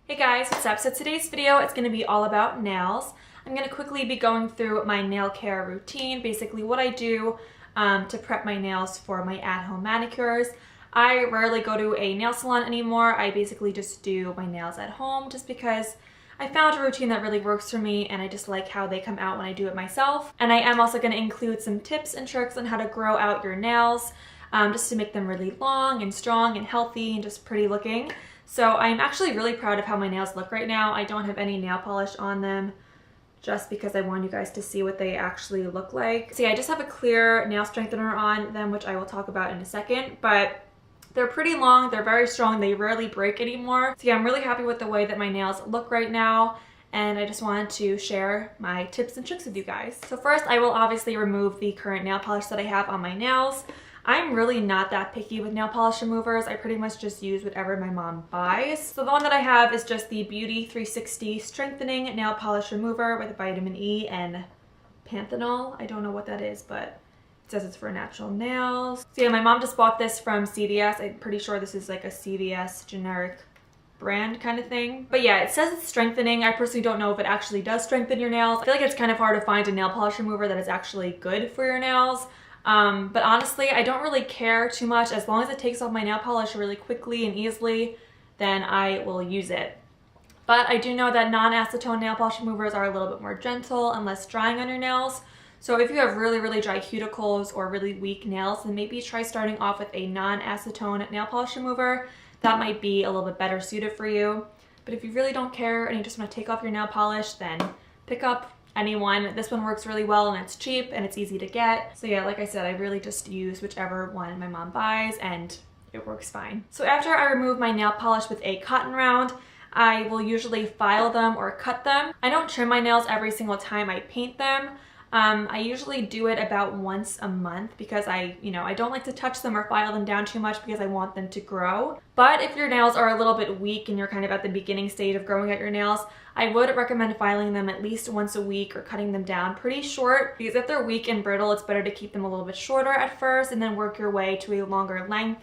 Hey guys, what's up? So today's video is going to be all about nails. I'm going to quickly be going through my nail care routine, basically what I do to prep my nails for my at-home manicures. I rarely go to a nail salon anymore. I basically just do my nails at home just because I found a routine that really works for me and I just like how they come out when I do it myself. And I am also going to include some tips and tricks on how to grow out your nails just to make them really long and strong and healthy and just pretty looking. So I'm actually really proud of how my nails look right now. I don't have any nail polish on them just because I want you guys to see what they actually look like. So yeah, I just have a clear nail strengthener on them, which I will talk about in a second, but they're pretty long, they're very strong, they rarely break anymore. So yeah, I'm really happy with the way that my nails look right now, and I just wanted to share my tips and tricks with you guys. So first, I will obviously remove the current nail polish that I have on my nails. I'm really not that picky with nail polish removers. I pretty much just use whatever my mom buys. So the one that I have is just the Beauty 360 Strengthening Nail Polish Remover with vitamin E and panthenol. I don't know what that is, but it says it's for natural nails. So yeah, my mom just bought this from CVS. I'm pretty sure this is like a CVS generic brand kind of thing. But yeah, it says it's strengthening. I personally don't know if it actually does strengthen your nails. I feel like it's kind of hard to find a nail polish remover that is actually good for your nails. But honestly, I don't really care too much. As long as it takes off my nail polish really quickly and easily, then I will use it. But I do know that non-acetone nail polish removers are a little bit more gentle and less drying on your nails. So if you have really dry cuticles or really weak nails, then maybe try starting off with a non-acetone nail polish remover. That might be a little bit better suited for you. But if you really don't care and you just want to take off your nail polish, then pick up anyone. This one works really well and it's cheap and it's easy to get. So yeah, like I said, I really just use whichever one my mom buys and it works fine. So after I remove my nail polish with a cotton round, I will usually file them or cut them. I don't trim my nails every single time I paint them. I usually do it about once a month because I don't like to touch them or file them down too much because I want them to grow. But if your nails are a little bit weak and you're kind of at the beginning stage of growing out your nails, I would recommend filing them at least once a week or cutting them down pretty short, because if they're weak and brittle, it's better to keep them a little bit shorter at first and then work your way to a longer length,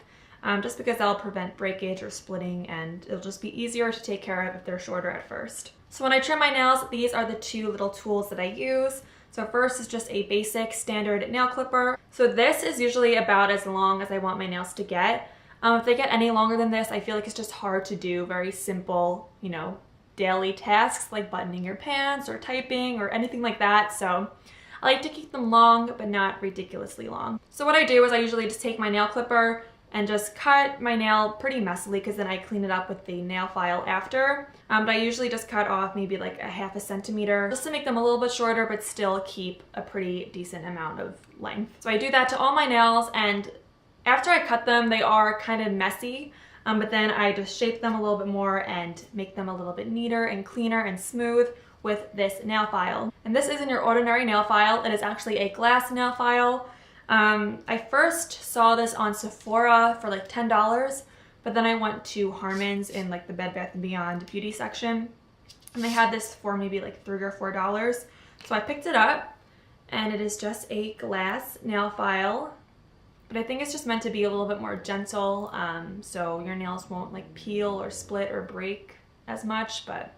just because that'll prevent breakage or splitting and it'll just be easier to take care of if they're shorter at first. So when I trim my nails, these are the two little tools that I use. So first is just a basic standard nail clipper. So this is usually about as long as I want my nails to get. If they get any longer than this, I feel like it's just hard to do very simple, daily tasks like buttoning your pants or typing or anything like that. So I like to keep them long, but not ridiculously long. So what I do is I usually just take my nail clipper and just cut my nail pretty messily because then I clean it up with the nail file after. But I usually just cut off maybe like a half a centimeter just to make them a little bit shorter but still keep a pretty decent amount of length. So I do that to all my nails, and after I cut them, they are kind of messy, but then I just shape them a little bit more and make them a little bit neater and cleaner and smooth with this nail file. And this isn't your ordinary nail file, it is actually a glass nail file. I first saw this on Sephora for like $10, but then I went to Harmon's in like the Bed Bath & Beyond beauty section, and they had this for maybe like $3 or $4. So I picked it up, and it is just a glass nail file, but I think it's just meant to be a little bit more gentle, so your nails won't like peel or split or break as much. But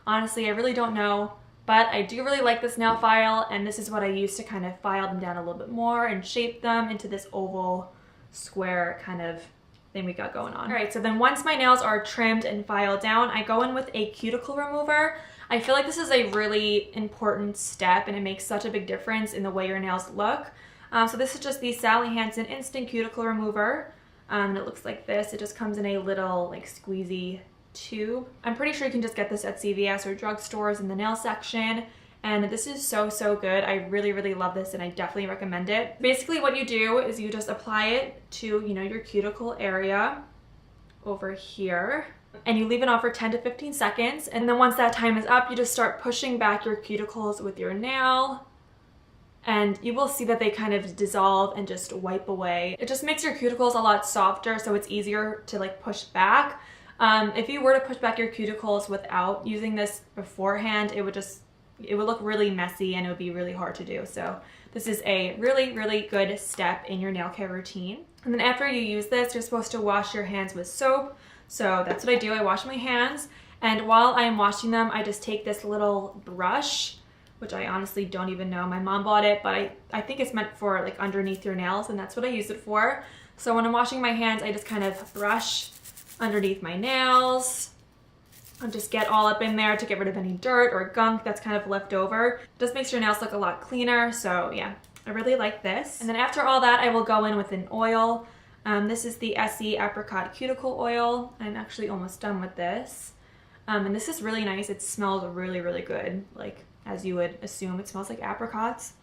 honestly, I really don't know. But I do really like this nail file, and this is what I use to kind of file them down a little bit more and shape them into this oval square kind of thing we got going on. All right, so then once my nails are trimmed and filed down, I go in with a cuticle remover. I feel like this is a really important step and it makes such a big difference in the way your nails look. So this is just the Sally Hansen Instant Cuticle Remover. And it looks like this. It just comes in a little like squeezy tube. I'm pretty sure you can just get this at CVS or drugstores in the nail section, and this is so good. I really love this and I definitely recommend it. Basically what you do is you just apply it to your cuticle area over here, and you leave it on for 10 to 15 seconds, and then once that time is up, you just start pushing back your cuticles with your nail, and you will see that they kind of dissolve and just wipe away. It just makes your cuticles a lot softer, so it's easier to like push back. If you were to push back your cuticles without using this beforehand, it would look really messy and it would be really hard to do. So this is a really good step in your nail care routine. And then after you use this, you're supposed to wash your hands with soap. So that's what I do. I wash my hands, And while I'm washing them, I just take this little brush, which I honestly don't even know. My mom bought it, but I think it's meant for like underneath your nails, and that's what I use it for. So when I'm washing my hands, I just kind of brush underneath my nails and just get all up in there to get rid of any dirt or gunk that's kind of left over. It just makes your nails look a lot cleaner. So yeah, I really like this. And then after all that, I will go in with an oil. This is the Essie Apricot Cuticle Oil. I'm actually almost done with this. And this is really nice. It smells really, really good. Like, as you would assume, it smells like apricots.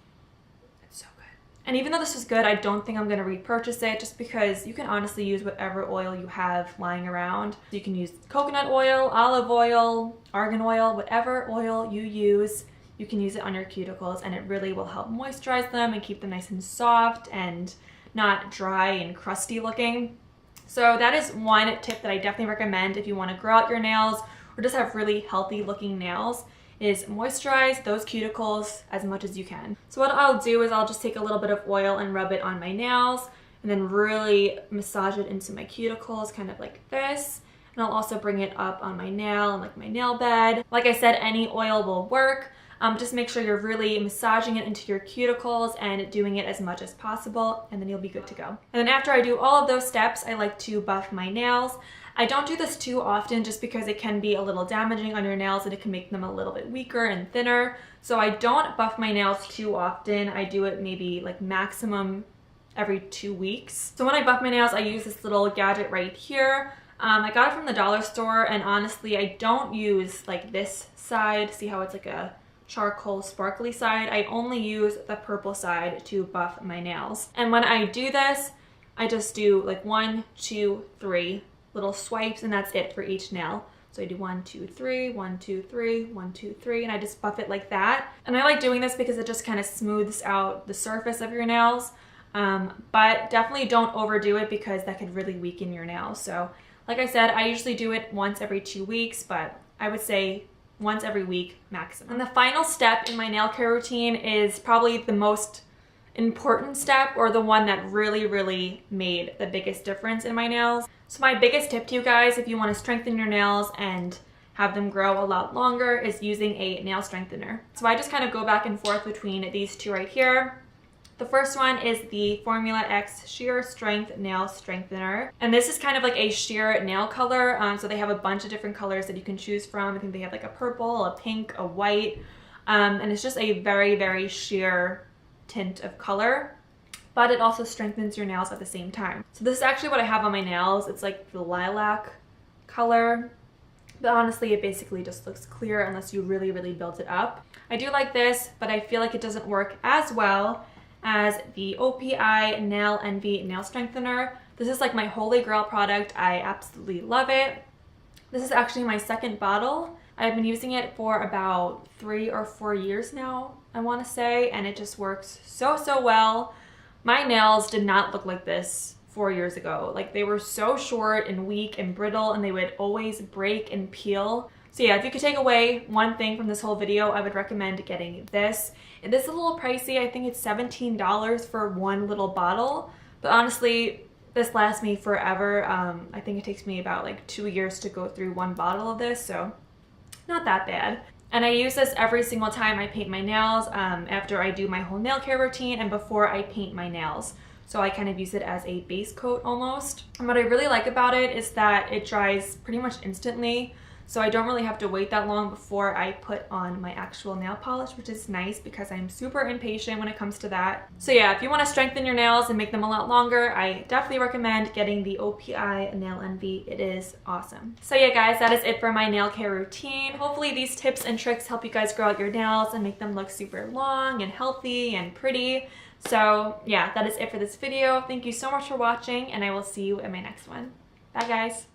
It's so good. And even though this is good, I don't think I'm gonna repurchase it just because you can honestly use whatever oil you have lying around. You can use coconut oil, olive oil, argan oil, whatever oil you use, you can use it on your cuticles, and it really will help moisturize them and keep them nice and soft and not dry and crusty looking. So that is one tip that I definitely recommend if you wanna grow out your nails or just have really healthy looking nails, is moisturize those cuticles as much as you can. So what I'll do is I'll just take a little bit of oil and rub it on my nails and then really massage it into my cuticles, kind of like this. And I'll also bring it up on my nail and like my nail bed. Like I said, any oil will work. Just make sure you're really massaging it into your cuticles and doing it as much as possible, and then you'll be good to go. And then after I do all of those steps, I like to buff my nails. I don't do this too often just because it can be a little damaging on your nails and it can make them a little bit weaker and thinner. So I don't buff my nails too often. I do it maybe like maximum every 2 weeks. So when I buff my nails, I use this little gadget right here. I got it from the dollar store, and honestly, I don't use like this side. See how it's like a charcoal sparkly side? I only use the purple side to buff my nails. And when I do this, I just do like 1, 2, 3 little swipes, and that's it for each nail. So I do 1, 2, 3, 1, 2, 3, 1, 2, 3, and I just buff it like that. And I like doing this because it just kind of smooths out the surface of your nails. But definitely don't overdo it because that could really weaken your nails. So like I said, I usually do it once every 2 weeks, but I would say once every week maximum. And the final step in my nail care routine is probably the most important step, or the one that really, really made the biggest difference in my nails. So my biggest tip to you guys, if you want to strengthen your nails and have them grow a lot longer, is using a nail strengthener. So I just kind of go back and forth between these two right here. The first one is the Formula X Sheer Strength Nail Strengthener. And this is kind of like a sheer nail color. So they have a bunch of different colors that you can choose from. I think they have like a purple, a pink, a white. And it's just a very, very sheer tint of color. But it also strengthens your nails at the same time. So this is actually what I have on my nails. It's like the lilac color. But honestly, it basically just looks clear unless you really, really build it up. I do like this, but I feel like it doesn't work as well as the OPI Nail Envy Nail Strengthener. This is like my holy grail product. I absolutely love it. This is actually my second bottle. I've been using it for about 3 or 4 years now, I want to say, and it just works so, so well. My nails did not look like this 4 years ago. Like, they were so short and weak and brittle, and they would always break and peel. So yeah, if you could take away one thing from this whole video, I would recommend getting this. It is a little pricey. I think it's $17 for one little bottle, but honestly, this lasts me forever. I think it takes me about like 2 years to go through one bottle of this, so not that bad. And I use this every single time I paint my nails, after I do my whole nail care routine and before I paint my nails. So I kind of use it as a base coat almost. And what I really like about it is that it dries pretty much instantly. So I don't really have to wait that long before I put on my actual nail polish, which is nice because I'm super impatient when it comes to that. So yeah, if you want to strengthen your nails and make them a lot longer, I definitely recommend getting the OPI Nail Envy. It is awesome. So yeah, guys, that is it for my nail care routine. Hopefully these tips and tricks help you guys grow out your nails and make them look super long and healthy and pretty. So yeah, that is it for this video. Thank you so much for watching, and I will see you in my next one. Bye, guys.